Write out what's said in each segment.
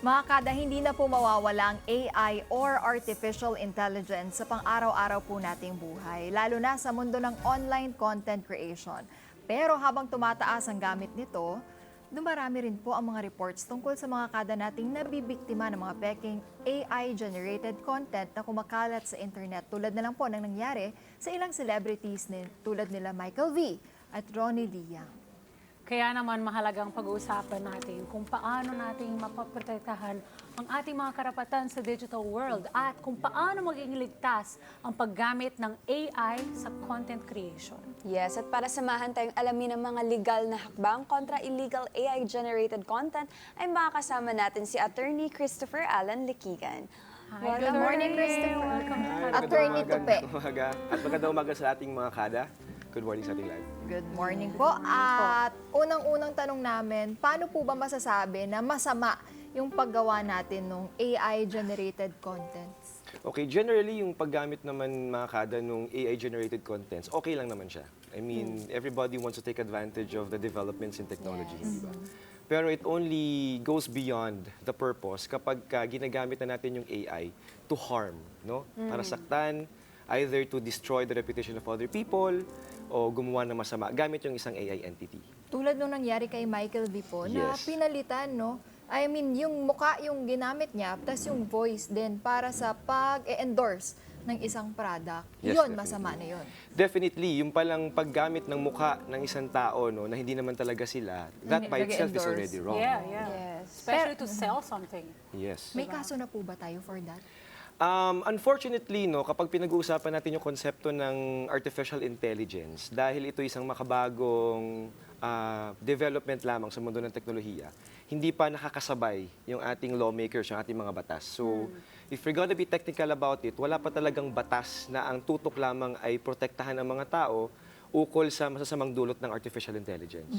Mga kada, hindi na po mawawala ang AI or artificial intelligence sa pang-araw-araw po nating buhay, lalo na sa mundo ng online content creation. Pero habang tumataas ang gamit nito, dumarami rin po ang mga reports tungkol sa mga kada nating nabibiktima ng mga peking AI-generated content na kumakalat sa internet, tulad na lang po ng nangyari sa ilang celebrities tulad nila Michael V. at Ronnie Liang. Kaya naman mahalagang pag-uusapan natin kung paano natin mapaprotektahan ang ating mga karapatan sa digital world at kung paano maging ligtas ang paggamit ng AI sa content creation. Yes, at para samahan tayong alamin ang mga legal na hakbang kontra illegal AI-generated content, ay makakasama natin si Attorney Christopher Alan Liquigan. Hi, Good morning, Christopher. Welcome to Kada. Attorney Tupe. Umaga. At magandang umaga sa ating mga kada. Good morning sa ating live. Good morning po. At unang-unang tanong namin, paano po ba masasabi na masama yung paggawa natin ng AI-generated contents? Okay, generally yung paggamit naman mga kada nung AI-generated contents, okay lang naman siya. I mean, everybody wants to take advantage of the developments in technology, Yes. di ba? Pero it only goes beyond the purpose kapag ginagamit na natin yung AI to harm, no? Para saktan, either to destroy the reputation of other people o gumawa ng masama gamit yung isang AI entity. Tulad nung nangyari kay Michael V po, na Yes. pinalitan, no? I mean, yung mukha yung ginamit niya, tas yung voice din para sa pag-endorse ng isang product. Yes, Yun, definitely. masama na yun. Definitely, yung palang paggamit ng mukha ng isang tao no, na hindi naman talaga sila, that by itself is Nag-endorse. already wrong. Yeah. Yes. Especially to sell something. Yes. May kaso na po ba tayo for that? Unfortunately, no, kapag pinag-uusapan natin yung konsepto ng artificial intelligence, dahil ito isang makabagong development lamang sa mundo ng teknolohiya, hindi pa nakakasabay yung ating lawmakers, yung ating mga batas. So, if we're gonna be technical about it, wala pa talagang batas na ang tutok lamang ay protektahan ang mga tao ukol sa masasamang dulot ng artificial intelligence.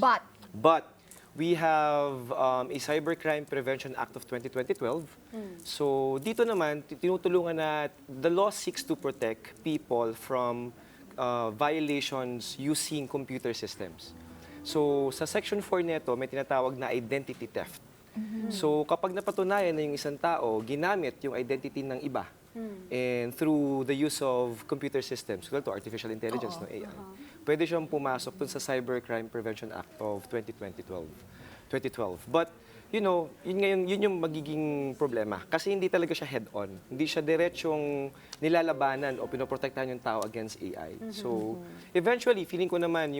But we have a Cybercrime Prevention Act of 2012. So dito naman, tinutulungan na the law seeks to protect people from violations using computer systems. So sa Section 4 nito, may tinatawag na identity theft. So kapag napatunayan na yung isang tao, ginamit yung identity ng iba, and through the use of computer systems, to artificial intelligence, no, AI, pwede siyang pumasok dun sa Cybercrime Prevention Act of 2012. But, you know, yun yung magiging problema. Kasi hindi talaga siya head-on. Hindi siya diretsyong nilalabanan o pinoprotektahan yung tao against AI. So, eventually, feeling ko naman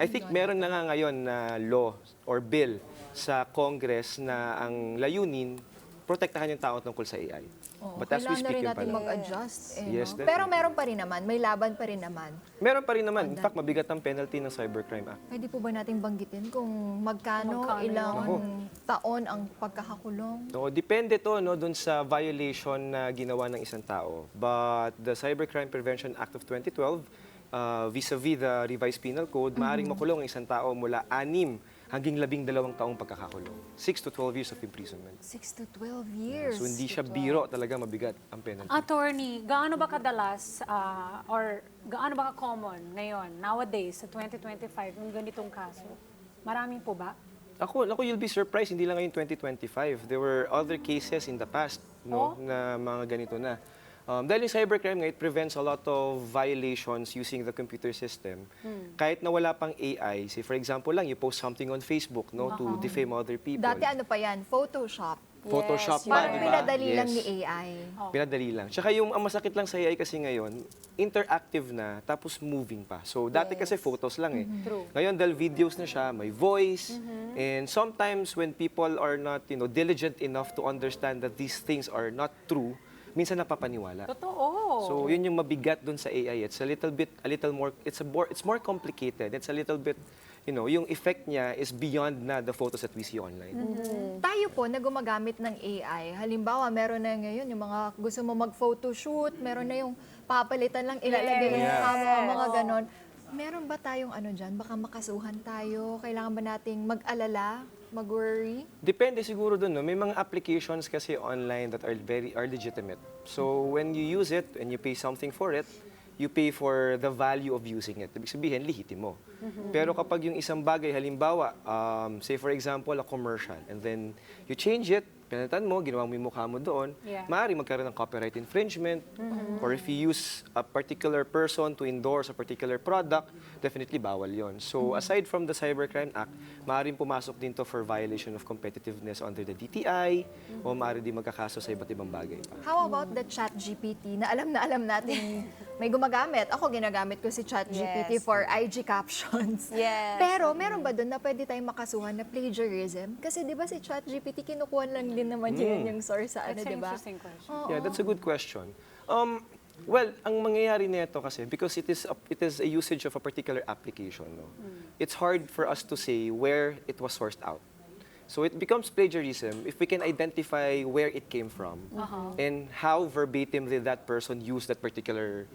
I think meron na nga ngayon na law or bill sa Congress na ang layunin, protektahan yung tao tungkol sa AI. But as we Kailangan na speak, rin yun natin pala. mag-adjust. Yes, no? definitely. Pero meron pa rin naman, may laban pa rin naman. Meron pa rin naman. In fact, mabigat ang penalty ng Cybercrime Act. Pwede po ba nating banggitin kung magkano ilang taon ang pagkakakulong? No, depende to no dun sa violation na ginawa ng isang tao. But the Cybercrime Prevention Act of 2012, vis-a-vis the revised penal code, maaaring makulong ang isang tao mula 6 hanggang 12 taong pagkakakulong. 6 to 12 years of imprisonment. 6 to 12 years. So hindi siya biro, talaga mabigat ang penalty. Attorney, gaano ba kadalas or gaano ba ka-common ngayon, nowadays, sa 2025, yung ganitong kaso? Marami po ba? Ako, you'll be surprised, hindi lang ngayon 2025. There were other cases in the past no, na mga ganito na. Dahil yung cybercrime nga, it prevents a lot of violations using the computer system. Kahit na wala pang AI, say for example lang, you post something on Facebook no, to defame other people. Dati ano pa yan? Photoshop. Photoshop Yes, pa, Parang di ba? pinadali lang Yes. ni AI. Pinadali lang. Tsaka yung ang masakit lang sa AI kasi ngayon, interactive na, tapos moving pa. So dati kasi photos lang eh. True. Ngayon dahil videos na siya, may voice, and sometimes when people are not, diligent enough to understand that these things are not true, minsan napapaniwala. Totoo. So yun yung mabigat dun sa AI. It's a little more, it's more complicated. It's a little bit, yung effect niya is beyond na the photos that we see online. Tayo po na gumagamit ng AI, halimbawa meron na ngayon yung mga gusto mo mag-photoshoot, meron na yung papalitan lang, ilalagay yung mukha mo, mga ganon. Meron ba tayong ano dyan? Baka makasuhan tayo? Kailangan ba nating mag-alala? Mag-worry? Depende siguro dun, no? May mga applications kasi online that are legitimate. So when you use it and you pay something for it, you pay for the value of using it. Ibig sabihin, lihitin mo. Pero kapag yung isang bagay, halimbawa, say for example, a commercial, and then you change it pinalitan mo, ginawa mo yung mukha mo doon, Yeah. maaari magkaroon ng copyright infringement, or if you use a particular person to endorse a particular product, definitely bawal yon. So aside from the Cybercrime Act, maaaring pumasok din to for violation of competitiveness under the DTI, o maaari din magkakaso sa iba't ibang bagay pa. How about the ChatGPT na alam natin may gumagamit? Ako ginagamit ko si ChatGPT Yes. for IG captions. Yes. Pero meron ba doon na pwede tayong makasuhan na plagiarism? Kasi 'di ba si ChatGPT kinukuha lang din naman yun yung source sa ano, That's 'di an ba? interesting question. Yeah, that's a good question. Well, ang mangyayari nito kasi, because it is a usage of a particular application, no? It's hard for us to say where it was sourced out. So it becomes plagiarism if we can identify where it came from and how verbatim did that person use that particular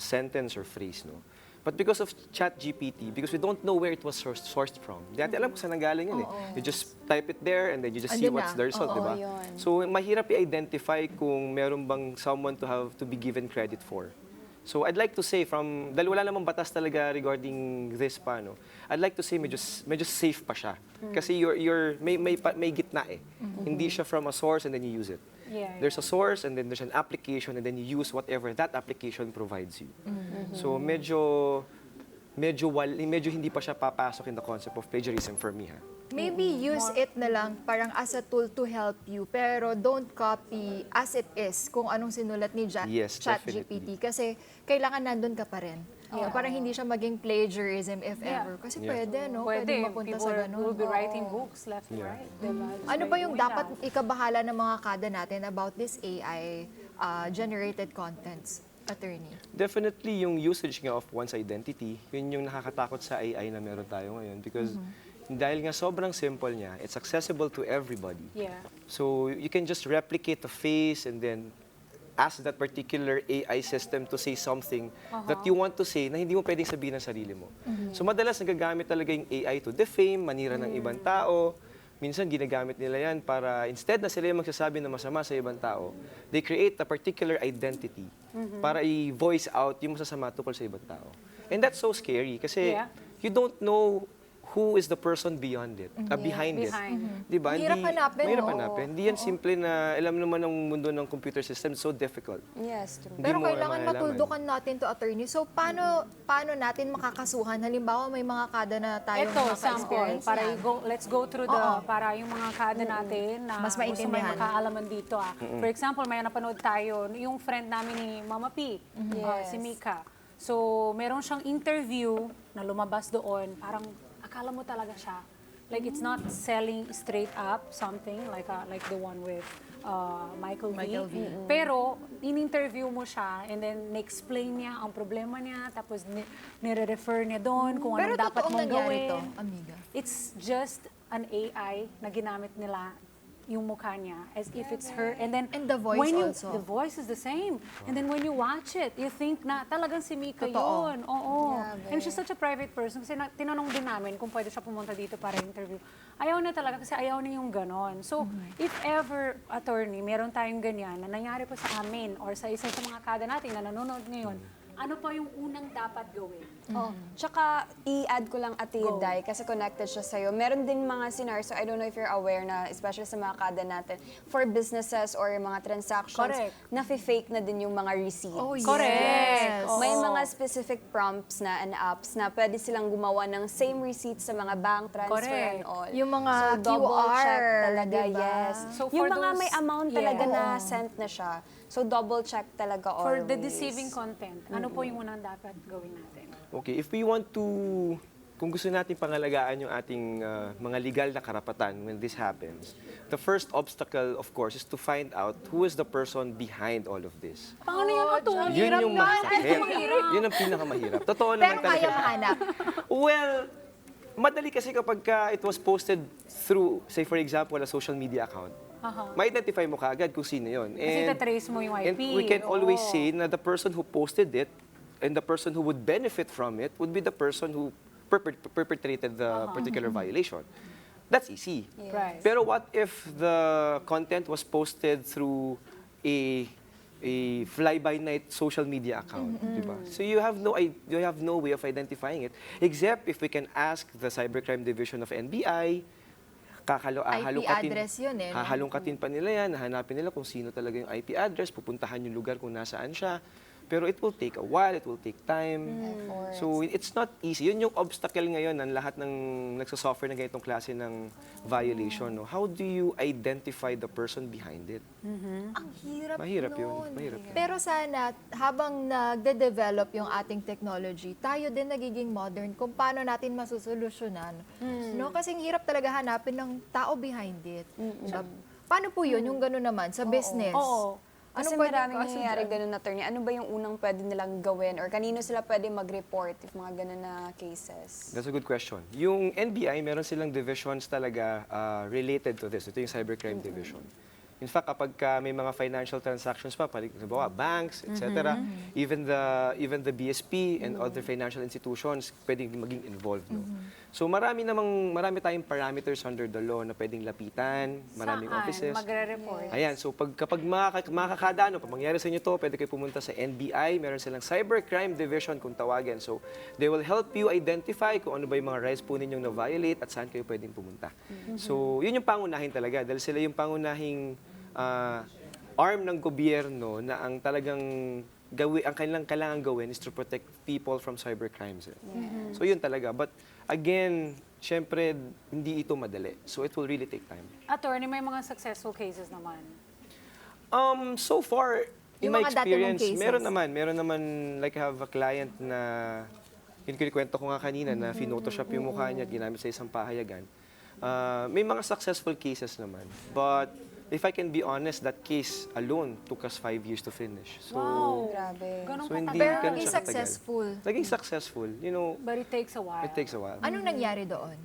sentence or phrase, no? But because of ChatGPT, because we don't know where it was sourced from, di natin alam kung saan nanggaling yun eh. You just type it there and then you just see Andun what's na. the result, di ba? yun. So mahirap i-identify kung meron bang someone to be given credit for. So I'd like to say dahil wala namang batas talaga regarding this pa, no? I'd like to say medyo safe pa siya. Kasi may gitna eh. Hindi siya from a source and then you use it. Yeah, There's a source and then there's an application and then you use whatever that application provides you. So medyo hindi pa siya papasok in the concept of plagiarism for me, ha. Maybe use it na lang parang as a tool to help you, pero don't copy as it is kung anong sinulat ni Yes, ChatGPT kasi kailangan nandun ka pa rin. Parang hindi siya maging plagiarism if Yeah. ever. Kasi Yeah. pwede, no? Pwede, mapunta people sa ganun. will be Oo. writing books left and Yeah. right. Diba? Just Ano by ba yung doing dapat that. ikabahala ng mga kada natin about this AI generated contents, attorney? Definitely yung usage nga of one's identity, yun yung nakakatakot sa AI na meron tayo ngayon because dahil nga sobrang simple niya, it's accessible to everybody. Yeah. So you can just replicate the face and then ask that particular AI system to say something that you want to say na hindi mo pwedeng sabihin ng sarili mo. So madalas nagagamit talaga yung AI to defame, manira ng ibang tao. Minsan ginagamit nila yan para instead na sila yung magsasabi ng masama sa ibang tao, they create a particular identity para i-voice out yung masasama tungkol sa ibang tao. And that's so scary kasi Yeah. you don't know who is the person beyond it, behind it. Di ba? Mahirap hanapin, Mahirap no? hanapin. Hindi yan simple na, alam naman ng mundo ng computer system, so difficult. Yes, true. Hindi Pero mo kailangan malalaman. matuldukan natin to, attorney. So, paano natin makakasuhan? Halimbawa, may mga kada na tayong Ito, sample. naka-experience Para yan. let's go through para yung mga kada natin na Mas gusto may maintindihan. makaalaman dito. For example, may napanood tayo, yung friend namin ni Mama P, Yes. si Mika. So, meron siyang interview na lumabas doon. Parang akala mo talaga siya. Like, it's not selling straight up something like the one with Michael V. Pero, in-interview mo siya and then na-explain niya ang problema niya tapos nire-refer niya doon kung Pero anong dapat totoong mong nangyari gawin. to, amiga. It's just an AI na ginamit nila yung mukha niya as if it's her. And then, And the voice when you, also. The voice is the same. And then when you watch it, you think na talagang si Mika Totoo. yun. Oo. Grabe. And she's such a private person. Kasi tinanong din namin kung pwede siya pumunta dito para interview. Ayaw na talaga kasi ayaw niya yung ganon. So, if ever, attorney, meron tayong ganyan na nangyari po sa amin or sa isa sa mga kada natin na nanonood ngayon, ano pa yung unang dapat gawin? Oh, tsaka i-add ko lang Ate Day kasi connected siya sa'yo. Meron din mga scenarios, so I don't know if you're aware na, especially sa mga kada natin, for businesses or mga transactions, Correct. na-fake na din yung mga receipts. Oh, yes. Correct. May Oo. mga specific prompts na and apps na pwede silang gumawa ng same receipts sa mga bank transfer Correct. and all. Yung mga so, double QR, check talaga, diba? yes. So, yung for mga those- may amount talaga yeah. na sent na siya. So, double check talaga For always. the deceiving content, ano po yung unang dapat gawin natin? Okay, if we want to, kung gusto natin pangalagaan yung ating mga legal na karapatan when this happens, the first obstacle, of course, is to find out who is the person behind all of this. Paano yun, Ato? Yun yung masakit. Yun ang pinakamahirap. Totoo naman Pero talaga. kaya mahanap. Well, madali kasi kapag it was posted through, say for example, a social media account. Ma-identify mo kaagad kung sino yun. Kasi tatrace mo yung And IP. we can always Oo. say na the person who posted it and the person who would benefit from it would be the person who perpetrated the particular violation. That's easy. Right. Pero what if the content was posted through a fly-by-night social media account, diba? So you have no way of identifying it except if we can ask the Cybercrime Division of NBI, IP address yun eh, no? Hahalongkatin pa nila yan, hahanapin nila kung sino talaga yung IP address, pupuntahan yung lugar kung nasaan siya. Pero it will take a while, it will take time. So it's not easy. Yun yung obstacle ngayon ng lahat ng nagsasuffer ng ganitong klase ng violation. No? How do you identify the person behind it? Ang hirap Mahirap yun. nun. Mahirap yun. Pero sana, habang nagde-develop yung ating technology, tayo din nagiging modern kung paano natin masusolusyonan. No? Kasi ang hirap talaga hanapin ng tao behind it. Paano po yun, yung gano'n naman, sa business? Oo. Kasi pwedeng maraming kaso nangyayari dyan? ganun, attorney. Ano ba yung unang pwede nilang gawin or kanino sila pwede mag-report if mga ganun na cases? That's a good question. Yung NBI, meron silang divisions talaga related to this. Ito yung cybercrime division. In fact, kapag may mga financial transactions pa, halimbawa banks, etc., even the BSP and other financial institutions pwedeng maging involved. No? So marami tayong parameters under the law na pwedeng lapitan, maraming offices. Magre-report? Ayan, so kapag makakada, pag mangyari sa inyo to, pwede kayo pumunta sa NBI, meron silang cybercrime division kung tawagin. So they will help you identify kung ano ba yung mga rights po ninyong na-violate at saan kayo pwedeng pumunta. So yun yung pangunahin talaga, dahil sila yung pangunahing arm ng gobyerno na ang talagang ang kanilang kailangan gawin is to protect people from cybercrimes. So yun talaga. But again, syempre, hindi ito madali. So it will really take time. Attorney, may mga successful cases naman. So far, in Yung my mga dati mong experience, cases. meron naman, like I have a client na, kinikwento ko nga kanina, na photoshop yung mukha niya at ginamit sa isang pahayagan. May mga successful cases naman. But if I can be honest, that case alone took us 5 years to finish. So, Grabe. Ganun So, katagal. hindi Pero ganun naging siya katagal. successful. Naging successful. You know, But it takes a while. it takes a while. Anong nangyari doon?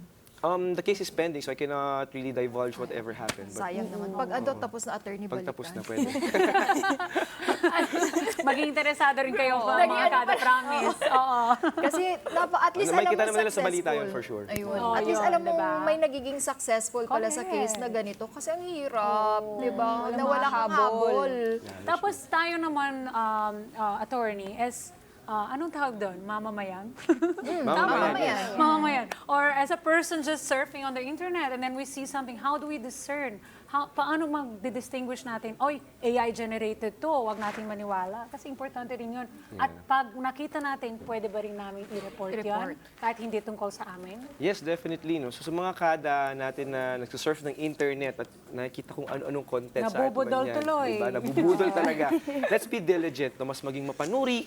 The case is pending, so I cannot really divulge whatever happened. But Sayang naman. Pag-adot, tapos na attorney pag balikan. tapos na, pwede. Maging interesado rin kayo ba, Naging mga ano Kada, promise. Oo. Kasi at least alam Makikita mo naman nila sa balita successful. yun, for sure. Ayun. Oo, At least yun, alam mo diba? may nagiging successful pala sa Correct. case na ganito. Kasi ang hirap, di ba? Walang Na walang mahabol. habol. Tapos tayo naman, attorney, as anong tawag doon? Mamamayan? Mamamayan. Mamamayan. Or as a person just surfing on the internet and then we see something, how do we discern? Paano mag-distinguish natin, oy, AI-generated to, wag nating maniwala. Kasi importante rin yun. At pag nakita natin, pwede ba rin namin i-report yan? Kahit hindi tungkol sa amin? Yes, definitely. No? So sa mga kada natin na nagsusurf ng internet at nakikita kung ano-anong content sa Nabubudol yan, tuloy. Diba? Nabubudol talaga. Let's be diligent. No? Mas maging mapanuri,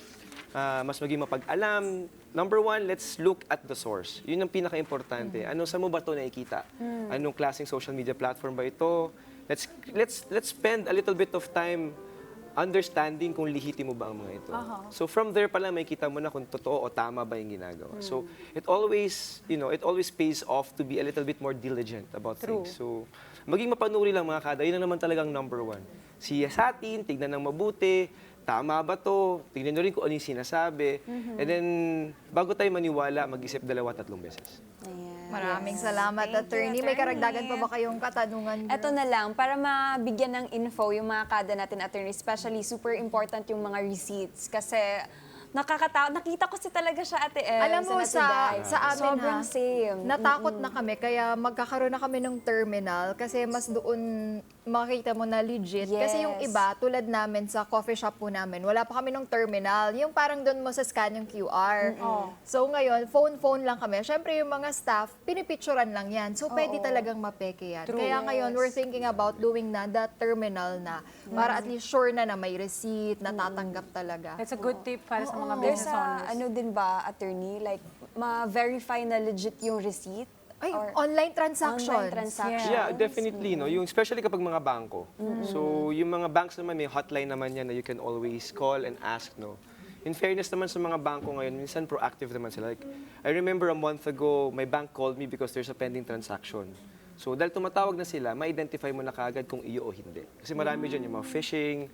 mas maging mapag-alam. Number one, let's look at the source. Yun ang pinaka-importante. Saan mo ba ito nakikita? Anong klaseng social media platform ba ito? Let's spend a little bit of time understanding kung lihitimo ba ang mga ito. So from there pala makikita mo na kung totoo o tama ba yung ginagawa. So it always pays off to be a little bit more diligent about things. So maging mapanuri lang mga kada, yun ang naman talagang number one. Siya sa atin, tignan ng mabuti, tama ba to? Tingnan nyo rin kung ano yung sinasabi. And then, bago tayo maniwala, mag-isip 2-3 beses. Ayan. Maraming salamat, Thank you, attorney. May karagdagan pa ba kayong katanungan? girl? Ito na lang, para mabigyan ng info yung mga kada natin, attorney, especially super important yung mga receipts. Kasi nakakatakot. Nakita ko talaga siya, Ate El. Alam mo, sa amin sobrang ha, same. natakot na kami, kaya magkakaroon na kami ng terminal kasi mas doon makikita mo na legit. Kasi yung Yes. iba, tulad namin sa coffee shop po namin, wala pa kami ng terminal. Yung parang doon mo sa scan yung QR. So ngayon, phone lang kami. Siyempre yung mga staff, pinipicturan lang yan. So pwede talagang mapeke yan. Kaya ngayon, we're thinking about doing na the terminal na para at least sure na may receipt, natatanggap talaga. That's a good tip para sa mga There's business owners. ano din ba, attorney, like, ma-verify na legit yung receipt? Ay, Or online transactions. online transactions? Yeah, definitely. No? Yung, especially kapag mga bangko. So, yung mga banks naman, may hotline naman yan na you can always call and ask. No? In fairness naman sa mga bangko ngayon, minsan proactive naman sila. Like, I remember a month ago, my bank called me because there's a pending transaction. So, dahil tumatawag na sila, ma-identify mo na kaagad kung iyo o hindi. Kasi marami dyan yung mga phishing.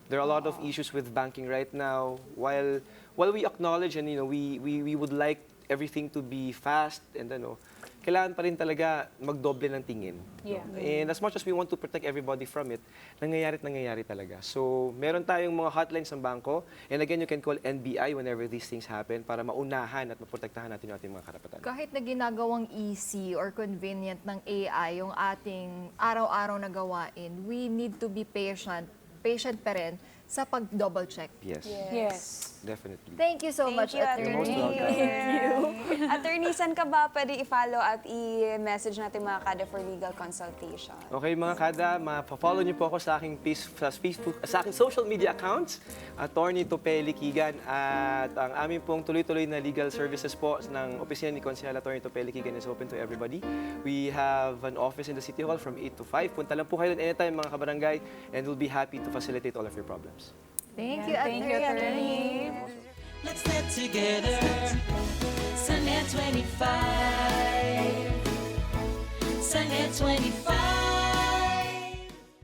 There are a lot of issues with banking right now. While we acknowledge and we would like everything to be fast and kailangan pa rin talaga magdoble ng tingin. Yeah. And as much as we want to protect everybody from it, nangyayari talaga. So, meron tayong mga hotlines ng bangko. And again, you can call NBI whenever these things happen para maunahan at maprotektahan natin yung ating mga karapatan. Kahit na ginagawang easy or convenient ng AI yung ating araw-araw na gawain, we need to be patient pa rin sa pag-double check. Yes. Yes. Definitely. Thank you so much, Attorney. You're most welcome. Thank you. Attorney, saan ka ba pwede i-follow at i-message natin mga Kada for legal consultation? Okay mga Kada, ma-follow niyo po ako sa aking Facebook, sa aking social media accounts, Attorney Tope Liquigan, at ang aming pong tuloy-tuloy na legal services po ng opisina ni Konsehal Attorney Tope Liquigan is open to everybody. We have an office in the City Hall from 8 to 5. Punta lang po kayo anytime mga kabarangay, and we'll be happy to facilitate all of your problems. Thank you, Thank you, Attorney. Let's get together. Sunday 25. Sunday 25.